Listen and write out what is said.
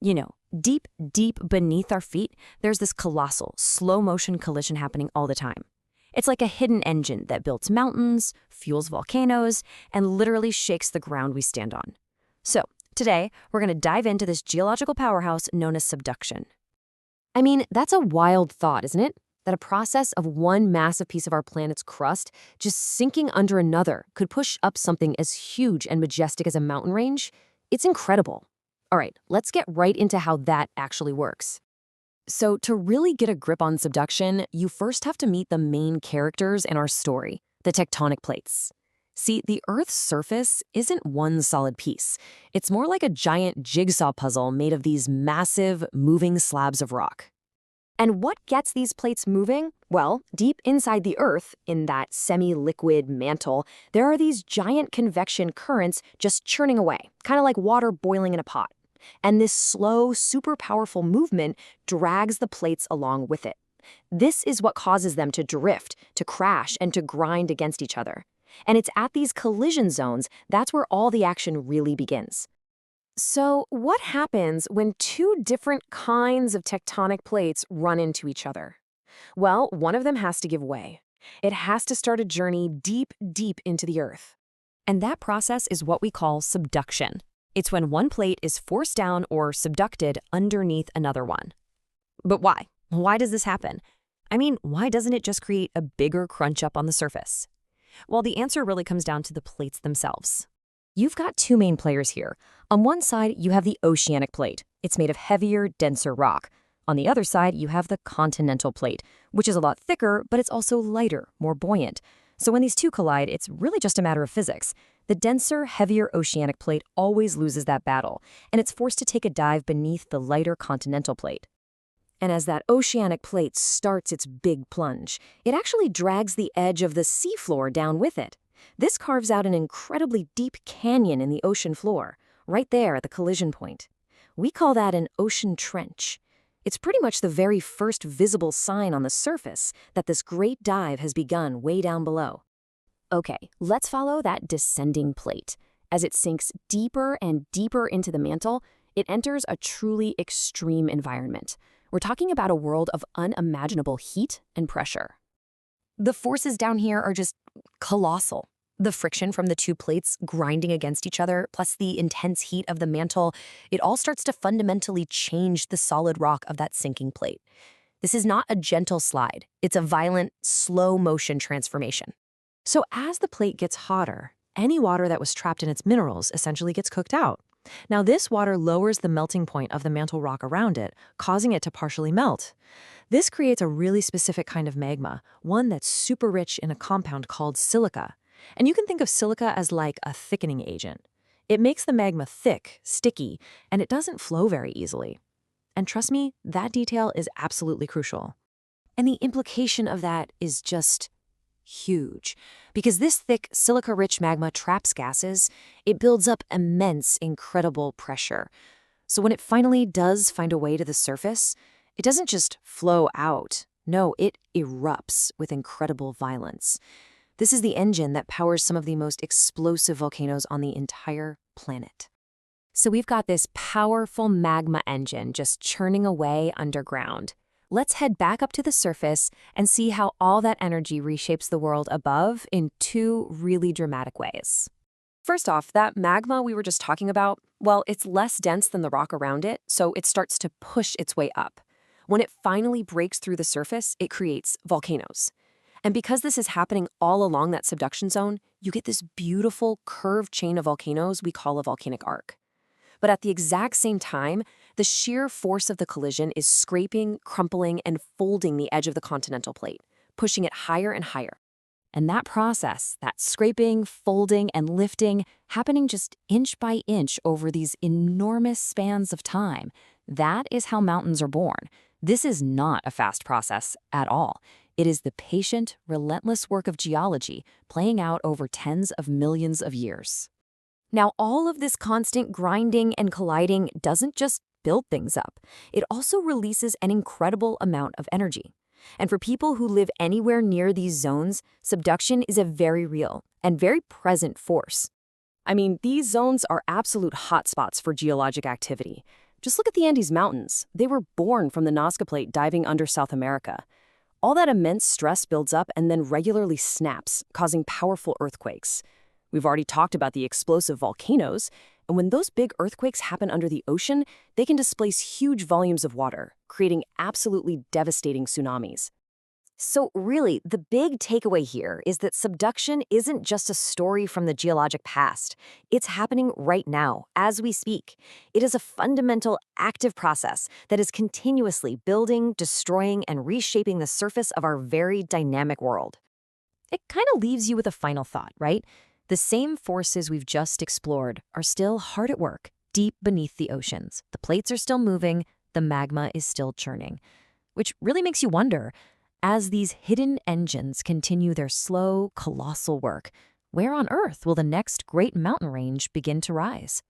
You know, deep, deep beneath our feet, there's this colossal, slow-motion collision happening all the time. It's like a hidden engine that builds mountains, fuels volcanoes, and literally shakes the ground we stand on. So, today, we're going to dive into this geological powerhouse known as subduction. I mean, that's a wild thought, isn't it? That a process of one massive piece of our planet's crust just sinking under another could push up something as huge and majestic as a mountain range? It's incredible. All right, let's get right into how that actually works. So to really get a grip on subduction, you first have to meet the main characters in our story, the tectonic plates. See, the Earth's surface isn't one solid piece. It's more like a giant jigsaw puzzle made of these massive, moving slabs of rock. And what gets these plates moving? Well, deep inside the Earth, in that semi-liquid mantle, there are these giant convection currents just churning away, kind of like water boiling in a pot. And this slow, super powerful movement drags the plates along with it. This is what causes them to drift, to crash, and to grind against each other. And it's at these collision zones that's where all the action really begins. So what happens when two different kinds of tectonic plates run into each other? Well, one of them has to give way. It has to start a journey deep, deep into the Earth. And that process is what we call subduction. It's when one plate is forced down or subducted underneath another one. But why? Why does this happen? I mean, why doesn't it just create a bigger crunch up on the surface? Well, the answer really comes down to the plates themselves. You've got two main players here. On one side, you have the oceanic plate. It's made of heavier, denser rock. On the other side, you have the continental plate, which is a lot thicker, but it's also lighter, more buoyant. So when these two collide, it's really just a matter of physics. The denser, heavier oceanic plate always loses that battle, and it's forced to take a dive beneath the lighter continental plate. And as that oceanic plate starts its big plunge, it actually drags the edge of the seafloor down with it. This carves out an incredibly deep canyon in the ocean floor, right there at the collision point. We call that an ocean trench. It's pretty much the very first visible sign on the surface that this great dive has begun way down below. Okay, let's follow that descending plate. As it sinks deeper and deeper into the mantle, it enters a truly extreme environment. We're talking about a world of unimaginable heat and pressure. The forces down here are just colossal. The friction from the two plates grinding against each other, plus the intense heat of the mantle, it all starts to fundamentally change the solid rock of that sinking plate. This is not a gentle slide. It's a violent, slow-motion transformation. So as the plate gets hotter, any water that was trapped in its minerals essentially gets cooked out. Now this water lowers the melting point of the mantle rock around it, causing it to partially melt. This creates a really specific kind of magma, one that's super rich in a compound called silica. And you can think of silica as like a thickening agent. It makes the magma thick, sticky, and it doesn't flow very easily. And trust me, that detail is absolutely crucial. And the implication of that is just huge. Because this thick, silica-rich magma traps gases, it builds up immense, incredible pressure. So when it finally does find a way to the surface, it doesn't just flow out. No, it erupts with incredible violence. This is the engine that powers some of the most explosive volcanoes on the entire planet. So we've got this powerful magma engine just churning away underground. Let's head back up to the surface and see how all that energy reshapes the world above in two really dramatic ways. First off, that magma we were just talking about, well, it's less dense than the rock around it, so it starts to push its way up. When it finally breaks through the surface, it creates volcanoes. And because this is happening all along that subduction zone, you get this beautiful curved chain of volcanoes we call a volcanic arc. But at the exact same time, the sheer force of the collision is scraping, crumpling, and folding the edge of the continental plate, pushing it higher and higher. And that process, that scraping, folding, and lifting, happening just inch by inch over these enormous spans of time, that is how mountains are born. This is not a fast process at all. It is the patient, relentless work of geology playing out over tens of millions of years. Now, all of this constant grinding and colliding doesn't just build things up. It also releases an incredible amount of energy. And for people who live anywhere near these zones, subduction is a very real and very present force. I mean, these zones are absolute hotspots for geologic activity. Just look at the Andes Mountains. They were born from the Nazca Plate diving under South America. All that immense stress builds up and then regularly snaps, causing powerful earthquakes. We've already talked about the explosive volcanoes, and when those big earthquakes happen under the ocean, they can displace huge volumes of water, creating absolutely devastating tsunamis. So really, the big takeaway here is that subduction isn't just a story from the geologic past. It's happening right now, as we speak. It is a fundamental, active process that is continuously building, destroying, and reshaping the surface of our very dynamic world. It kind of leaves you with a final thought, right? The same forces we've just explored are still hard at work, deep beneath the oceans. The plates are still moving, the magma is still churning. Which really makes you wonder, as these hidden engines continue their slow, colossal work, where on Earth will the next great mountain range begin to rise?